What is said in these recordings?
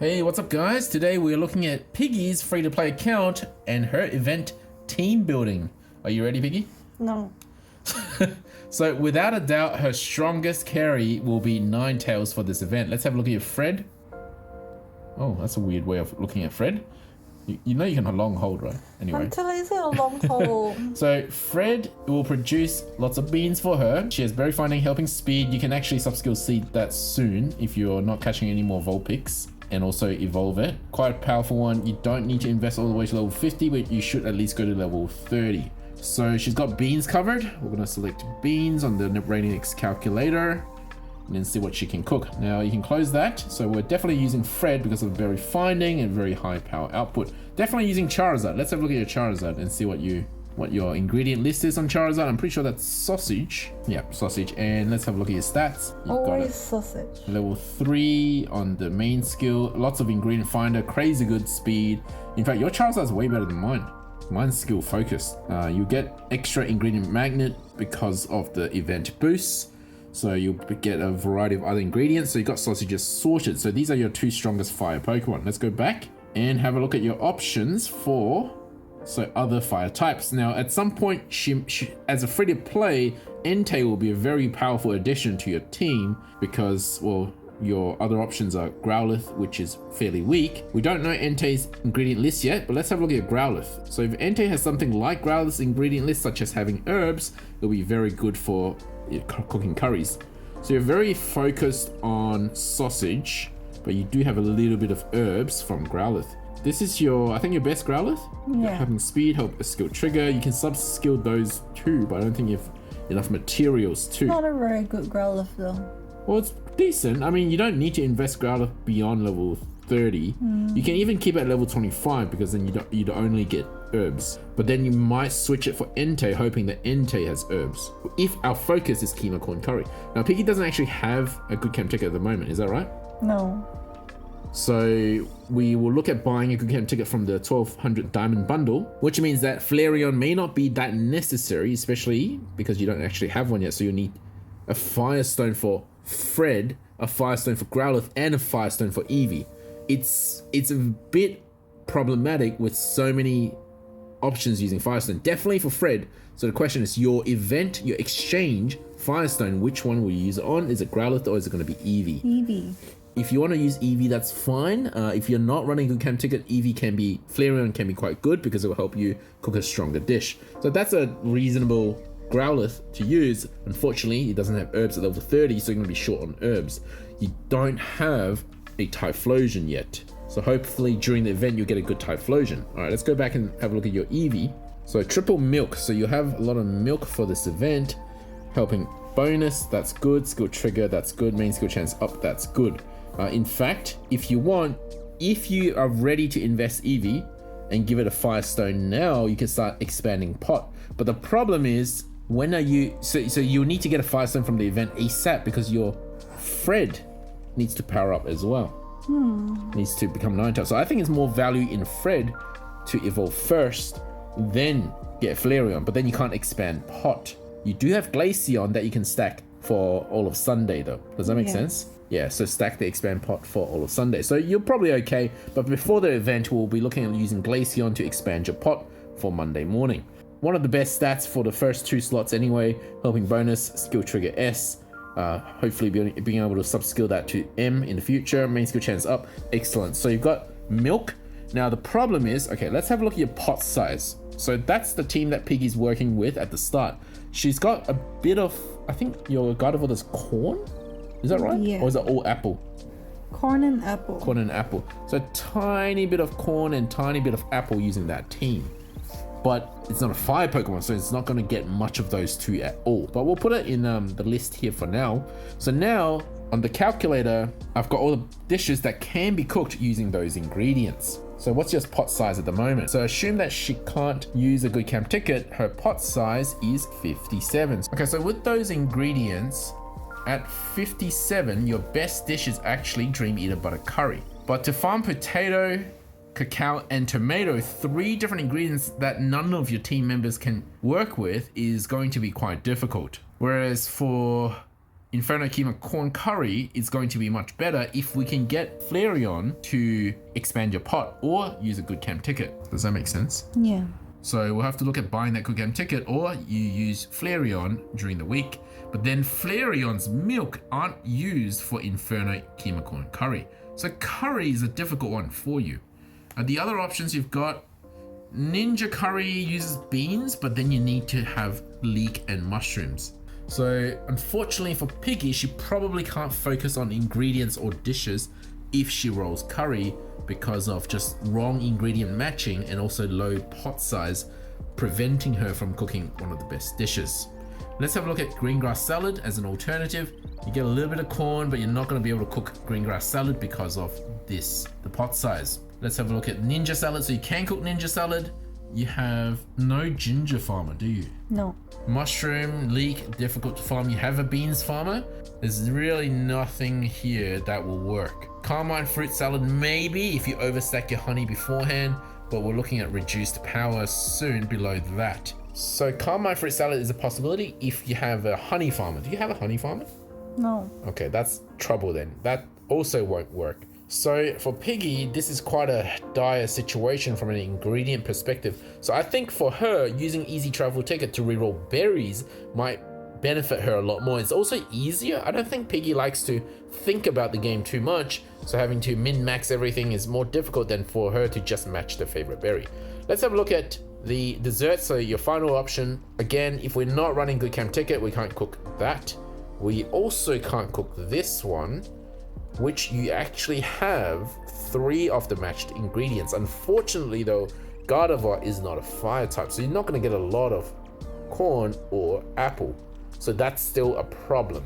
Hey, what's up guys? Today we're looking at Piggy's free-to-play account and her event team building. Are you ready, Piggy? No. So without a doubt, her strongest carry will be Ninetales for this event. Let's have a look at Fred. Oh, that's a weird way of looking at Fred. You know you can long hold, right? Anyway. Until is it a long hold? So Fred will produce lots of beans for her. She has berry finding, helping speed. You can actually sub-skill seed that soon if you're not catching any more Vulpix, and also evolve it. Quite a powerful one. You don't need to invest all the way to level 50, but you should at least go to level 30. So she's got beans covered. We're gonna select beans on the Rainix calculator and then see what she can cook. Now you can close that. So we're definitely using Fred because of berry finding and very high power output. Definitely using Charizard. Let's have a look at your Charizard and see what your ingredient list is on Charizard. I'm pretty sure that's sausage. Yeah, sausage. And let's have a look at your stats. You've Always sausage. Level 3 on the main skill. Lots of ingredient finder. Crazy good speed. In fact, your Charizard is way better than mine. Mine's skill focused. You get extra ingredient magnet because of the event boost. So you'll get a variety of other ingredients. So you got sausages sorted. So these are your two strongest fire Pokemon. Let's go back and have a look at your options for other fire types. Now, at some point, she as a free-to-play, Entei will be a very powerful addition to your team because, well, your other options are Growlithe, which is fairly weak. We don't know Entei's ingredient list yet, but let's have a look at Growlithe. So if Entei has something like Growlithe's ingredient list, such as having herbs, it'll be very good for cooking curries. So you're very focused on sausage, but you do have a little bit of herbs from Growlithe. This is I think your best Growlithe. Yeah. Having speed, help a skill trigger. You can sub-skill those too, but I don't think you have enough materials too. Not a very good Growlithe though. Well, it's decent. I mean, you don't need to invest Growlithe beyond level 30. You can even keep it at level 25 because then you'd only get herbs. But then you might switch it for Entei, hoping that Entei has herbs. If our focus is Keema Corn Curry. Now, Piggy doesn't actually have a good camp ticket at the moment. Is that right? No. So we will look at buying a good camp ticket from the 1200 diamond bundle, which means that Flareon may not be that necessary, especially because you don't actually have one yet. So you'll need a Firestone for Fred, a Firestone for Growlithe, and a Firestone for Eevee. It's a bit problematic with so many options using Firestone. Definitely for Fred. So the question is, your event, your exchange, Firestone, which one will you use it on? Is it Growlithe or is it going to be Eevee? Eevee. If you want to use Eevee, that's fine. If you're not running a good camp ticket, Flareon can be quite good because it will help you cook a stronger dish. So that's a reasonable Growlithe to use. Unfortunately, it doesn't have herbs at level 30, so you're going to be short on herbs. You don't have a Typhlosion yet. So hopefully during the event, you'll get a good Typhlosion. All right, let's go back and have a look at your Eevee. So triple milk. So you'll have a lot of milk for this event. Helping bonus, that's good. Skill trigger, that's good. Main skill chance up, that's good. In fact, if you are ready to invest Eevee and give it a Firestone now, you can start expanding pot. But the problem is, when are you, so you'll need to get a Firestone from the event ASAP because your Fred needs to power up as well. Needs to become Ninetales. So I think it's more value in Fred to evolve first, then get Flareon, but then you can't expand pot. You do have Glaceon that you can stack for all of Sunday though. Does that make sense? Yeah, so stack the expand pot for all of Sunday. So you're probably okay, but before the event, we'll be looking at using Glaceon to expand your pot for Monday morning. One of the best stats for the first 2 slots anyway, helping bonus, skill trigger S, hopefully being able to sub-skill that to M in the future, main skill chance up, excellent. So you've got milk. Now the problem is, okay, let's have a look at your pot size. So that's the team that Piggy's working with at the start. She's got a bit of, I think your Gardevoir is corn? Is that right? Yeah. Or is it all apple? Corn and apple. Corn and apple. So a tiny bit of corn and tiny bit of apple using that team. But it's not a fire Pokemon, so it's not going to get much of those two at all. But we'll put it in the list here for now. So now, on the calculator, I've got all the dishes that can be cooked using those ingredients. So what's your pot size at the moment? So assume that she can't use a good camp ticket. Her pot size is 57. Okay, so with those ingredients, at 57, your best dish is actually Dream Eater Butter Curry. But to farm potato, cacao, and tomato, 3 different ingredients that none of your team members can work with, is going to be quite difficult. Whereas for Inferno Kima Corn Curry is going to be much better if we can get Flareon to expand your pot or use a good camp ticket. Does that make sense? Yeah. So we'll have to look at buying that good camp ticket, or you use Flareon during the week. But then Flareon's milk aren't used for Inferno Kima Corn Curry. So curry is a difficult one for you. The other options you've got, Ninja Curry uses beans, but then you need to have leek and mushrooms. So unfortunately for Piggy, she probably can't focus on ingredients or dishes if she rolls curry because of just wrong ingredient matching and also low pot size, preventing her from cooking one of the best dishes. Let's have a look at green grass salad as an alternative. You get a little bit of corn, but you're not going to be able to cook green grass salad because of the pot size. Let's have a look at ninja salad. So you can cook ninja salad. You have no ginger farmer, do you? No. Mushroom, leek, difficult to farm. You have a beans farmer. There's really nothing here that will work. Carmine fruit salad, maybe if you overstack your honey beforehand, but we're looking at reduced power soon below that. So Carmine fruit salad is a possibility if you have a honey farmer. Do you have a honey farmer? No. Okay, that's trouble then. That also won't work. So for Piggy, this is quite a dire situation from an ingredient perspective. So I think for her, using Easy Travel Ticket to reroll berries might benefit her a lot more. It's also easier. I don't think Piggy likes to think about the game too much, so having to min-max everything is more difficult than for her to just match the favorite berry. Let's have a look at the dessert. So your final option, again, if we're not running Good Camp Ticket, we can't cook that. We also can't cook this one, which you actually have 3 of the matched ingredients. Unfortunately though, Gardevoir is not a fire type, so you're not going to get a lot of corn or apple. So that's still a problem.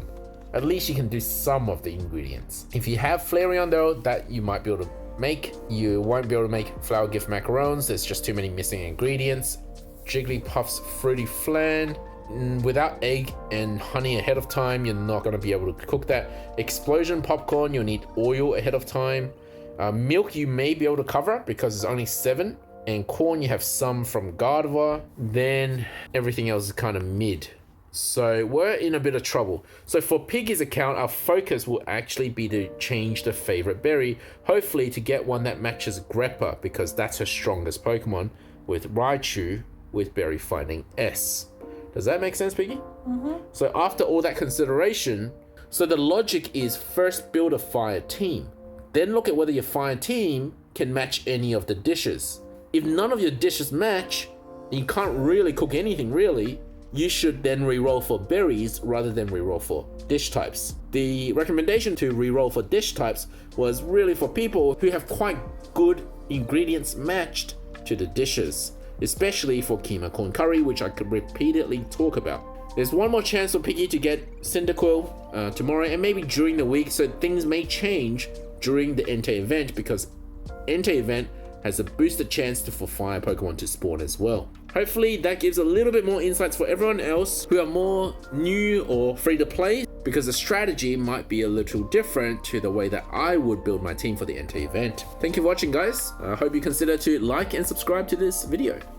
At least you can do some of the ingredients. If you have Flareon though, that you might be able to make. You won't be able to make Flower Gift macarons. There's just too many missing ingredients. Jigglypuff's Fruity Flan. Without egg and honey ahead of time, you're not going to be able to cook that. Explosion Popcorn, you'll need oil ahead of time. Milk you may be able to cover because it's only 7. And corn you have some from Gardevoir. Then everything else is kind of mid. So we're in a bit of trouble. So for Piggy's account, our focus will actually be to change the favorite berry, hopefully to get one that matches Greppa, because that's her strongest Pokemon, with Raichu with Berry Finding S. Does that make sense, Piggy? Mm-hmm. So after all that consideration, so the logic is first build a fire team, then look at whether your fire team can match any of the dishes. If none of your dishes match, you can't really cook anything really, you should then reroll for berries rather than reroll for dish types. The recommendation to reroll for dish types was really for people who have quite good ingredients matched to the dishes, especially for Kima Corn Curry, which I could repeatedly talk about. There's one more chance for Piggy to get Cyndaquil tomorrow and maybe during the week, so things may change during the Entei event because Entei event has a boosted chance for fire Pokemon to spawn as well. Hopefully that gives a little bit more insights for everyone else who are more new or free to play, because the strategy might be a little different to the way that I would build my team for the Entei event. Thank you for watching, guys. I hope you consider to like and subscribe to this video.